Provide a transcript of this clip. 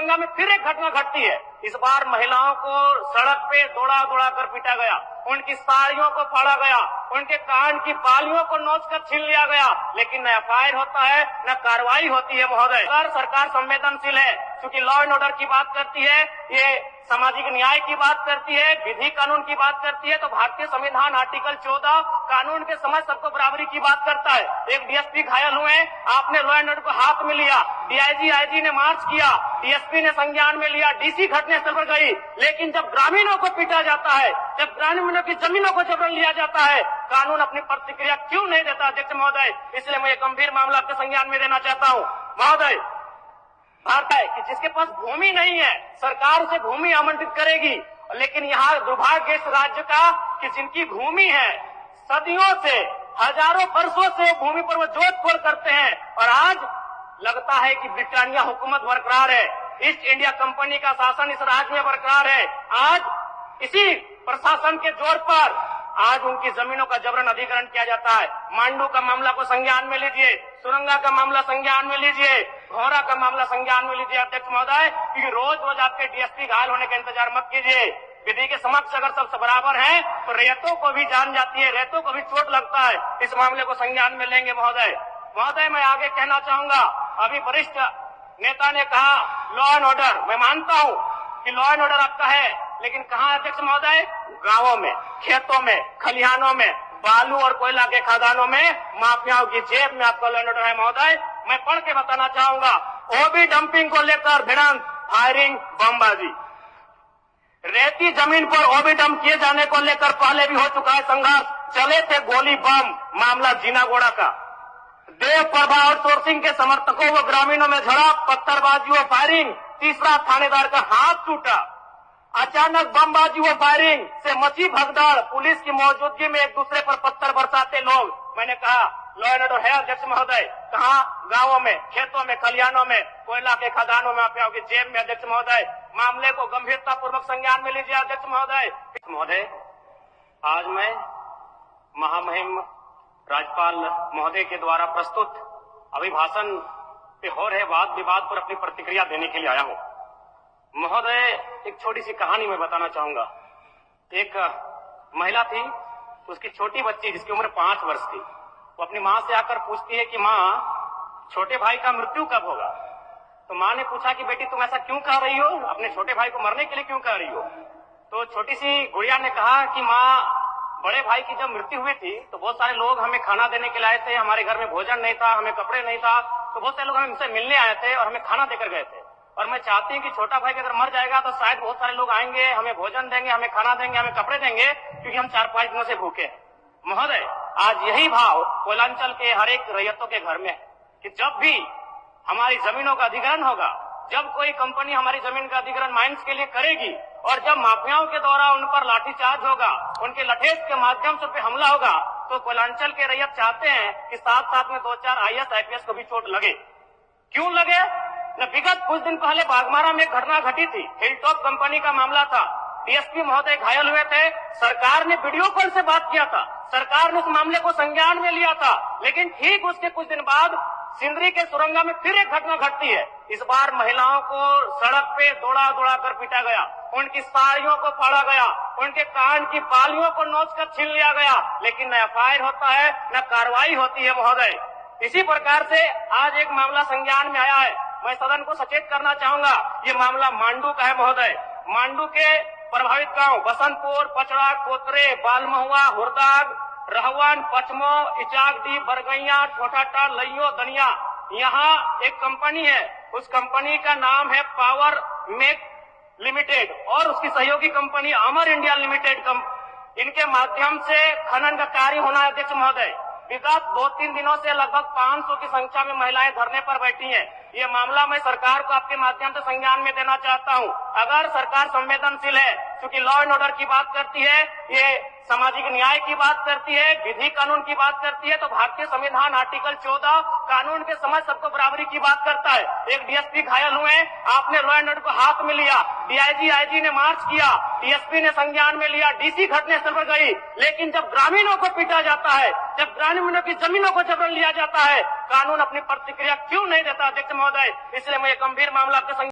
सुरंगा में फिर एक घटना घटती है। इस बार महिलाओं को सड़क पे दौड़ा दौड़ा कर पीटा गया, उनकी साड़ियों को फाड़ा गया, उनके कान की बालियों को नोच कर छीन लिया गया, लेकिन न एफआईआर होता है न कार्रवाई होती है। महोदय, अगर सरकार संवेदनशील है, क्योंकि लॉ एंड ऑर्डर की बात करती है, ये सामाजिक न्याय की बात करती है, विधि कानून की बात करती है, तो भारतीय संविधान आर्टिकल 14 कानून के समझ सबको बराबरी की बात करता है। एक डीएसपी घायल हुए, आपने लॉ एंड ऑर्डर को हाथ में लिया, डीआईजी आईजी ने मार्च किया, डीएसपी ने संज्ञान में लिया, डीसी घटनास्थल पर गई, लेकिन जब ग्रामीणों को पीटा जाता है, जब ग्रामीणों की जमीनों को जबरन लिया जाता है, कानून अपनी प्रतिक्रिया क्यों नहीं देता? अध्यक्ष महोदय, इसलिए मैं गंभीर मामला आपके संज्ञान में देना चाहता हूँ। महोदय, भारत है कि जिसके पास भूमि नहीं है, सरकार उसे भूमि आवंटित करेगी, लेकिन यहाँ दुर्भाग्य इस राज्य का कि जिनकी भूमि है, सदियों से, हजारों वर्षों से भूमि पर वो जोत-तोड़ करते हैं, और आज लगता है कि ब्रिटानिया हुकूमत बरकरार है, ईस्ट इंडिया कंपनी का शासन इस राज्य में बरकरार है। आज इसी प्रशासन के जोर पर आज उनकी जमीनों का जबरन अधिग्रहण किया जाता है। मांडू का मामला को संज्ञान में लीजिए, सुरंगा का मामला संज्ञान में लीजिए, घोरा का मामला संज्ञान में लीजिए। अध्यक्ष महोदय, क्योंकि रोज रोज आपके डीएसपी घायल होने का इंतजार मत कीजिए। विधि के समक्ष अगर सब बराबर हैं, तो रेतों को भी जान जाती है, रेतों को भी चोट लगता है। इस मामले को संज्ञान में लेंगे। महोदय, मैं आगे कहना चाहूंगा, अभी वरिष्ठ नेता ने कहा लॉ एंड ऑर्डर, मैं मानता हूँ कि लॉ एंड ऑर्डर आपका है, लेकिन कहाँ अध्यक्ष महोदय? गांवों में, खेतों में, खलिहानों में, बालू और कोयला के खदानों में, माफियाओं की जेब में आपका लॉ एंड ऑर्डर है। महोदय, मैं पढ़ के बताना चाहूंगा, ओबी डंपिंग को लेकर भिड़ंत, फायरिंग, बमबाजी, रेती जमीन पर ओबी डंप किए जाने को लेकर पहले भी हो चुका है संघर्ष, चले थे गोली बम, मामला जीनागोड़ा का। देव प्रभा आउटसोर्सिंग के समर्थकों व ग्रामीणों में झड़प, पत्थरबाजी व फायरिंग, तीसरा थानेदार का हाथ टूटा। अचानक बमबाजी व फायरिंग से मची भगदड़, पुलिस की मौजूदगी में एक दूसरे पर पत्थर बरसाते लोग। मैंने कहा लॉ एंड ऑर्डर है अध्यक्ष महोदय, कहाँ? गांवों में, खेतों में, खलिहानों में, कोयला के खदानों में, माफियाओं की जेब में। अध्यक्ष महोदय, मामले को गंभीरता पूर्वक संज्ञान में लीजिए। अध्यक्ष महोदय, आज मैं महामहिम राज्यपाल महोदय के द्वारा प्रस्तुत अभिभाषण पे हो रहे वाद विवाद पर अपनी प्रतिक्रिया देने के लिए आया हूँ। महोदय, एक छोटी सी कहानी मैं बताना चाहूंगा। एक महिला थी, उसकी छोटी बच्ची जिसकी उम्र 5 वर्ष थी, वो अपनी माँ से आकर पूछती है कि माँ, छोटे भाई का मृत्यु कब होगा? तो माँ ने पूछा कि बेटी तुम ऐसा क्यों कह रही हो, अपने छोटे भाई को मरने के लिए क्यों कह रही हो? तो छोटी सी गुड़िया ने कहा कि माँ, बड़े भाई की जब मृत्यु हुई थी तो बहुत सारे लोग हमें खाना देने के लिए आए थे, हमारे घर में भोजन नहीं था, हमें कपड़े नहीं था, तो बहुत सारे लोग हमसे मिलने आए थे और हमें खाना देकर गए थे, और मैं चाहती हूँ कि छोटा भाई अगर मर जाएगा तो शायद बहुत सारे लोग आएंगे, हमें भोजन देंगे, हमें खाना देंगे, हमें कपड़े देंगे, क्योंकि हम 4-5 दिनों से भूखे हैं। महोदय, आज यही भाव कोयलांचल के हर एक रैयतों के घर में है कि जब भी हमारी जमीनों का अधिग्रहण होगा, जब कोई कंपनी हमारी जमीन का अधिग्रहण माइंस के लिए करेगी, और जब माफियाओं के द्वारा उन पर लाठीचार्ज होगा, उनके लठेज के माध्यम से उन पर हमला होगा, तो कोयलांचल के रैयत चाहते हैं कि साथ साथ में 2-4 IAS IPS को भी चोट लगे। क्यों लगे? न विगत कुछ दिन पहले बाघमारा में एक घटना घटी थी, हिलटॉप कंपनी का मामला था, डीएसपी महोदय घायल हुए थे, सरकार ने वीडियो कॉल से बात किया था, सरकार ने उस मामले को संज्ञान में लिया था, लेकिन ठीक उसके कुछ दिन बाद सिंदरी के सुरंगा में फिर एक घटना घटती है। इस बार महिलाओं को सड़क पे दौड़ा दौड़ा कर पीटा गया, उनकी साड़ियों को फाड़ा गया, उनके कान की बालियों को नोच कर छीन लिया गया, लेकिन न एफआईआर होता है न कार्रवाई होती है। महोदय, इसी प्रकार से आज एक मामला संज्ञान में आया है, मैं सदन को सचेत करना चाहूंगा, ये मामला मांडू का है। महोदय, मांडू के प्रभावित गांव बसंतपुर, पचड़ा, कोतरे, बालमहुआ, हुरदाग, रहवन, पचमो, इचाकडी, बरगैया, छोटाटा, लइयो, दनिया, यहाँ एक कंपनी है, उस कंपनी का नाम है पावर मेक लिमिटेड, और उसकी सहयोगी कंपनी अमर इंडिया लिमिटेड। इनके माध्यम से खनन का कार्य होना है। अध्यक्ष महोदय, विगत 2-3 दिनों से लगभग 500 की संख्या में महिलाएं धरने पर बैठी हैं। ये मामला मैं सरकार को आपके माध्यम से संज्ञान में देना चाहता हूं। अगर सरकार संवेदनशील है, क्योंकि लॉ एंड ऑर्डर की बात करती है, ये सामाजिक न्याय की बात करती है, विधि कानून की बात करती है, तो भारतीय संविधान आर्टिकल 14 कानून के समझ सबको बराबरी की बात करता है। एक डीएसपी घायल हुए, आपने लॉ एंड ऑर्डर को हाथ में लिया, डीआईजी आईजी ने मार्च किया, डीएसपी ने संज्ञान में लिया, डीसी घटनास्थल पर गई, लेकिन जब ग्रामीणों को पीटा जाता है, जब ग्रामीणों की जमीनों को जबरन लिया जाता है, कानून अपनी प्रतिक्रिया क्यों नहीं देता? अध्यक्ष महोदय, इसलिए मैं गंभीर मामला आपके